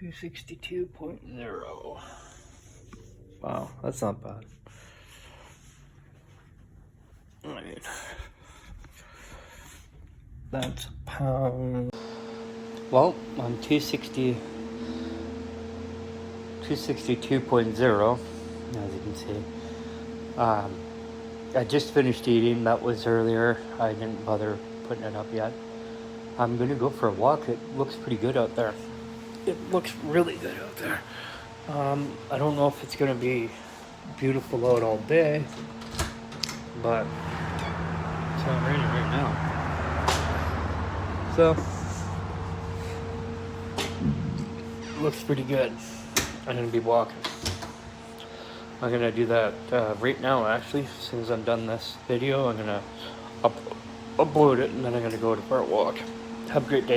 262.0. Wow, that's not bad. I mean, that's a pound. Well, I'm 262.0, as you can see. I just finished eating. That was earlier. I didn't bother putting it up yet. I'm gonna go for a walk. It looks pretty good out there. It looks really good out there. I don't know if it's gonna be beautiful out all day, but it's not raining right now. So looks pretty good. I'm gonna be walking. I'm gonna do that right now, actually. As soon as I'm done this video, I'm gonna upload it, and then I'm gonna go for a walk. Have a great day.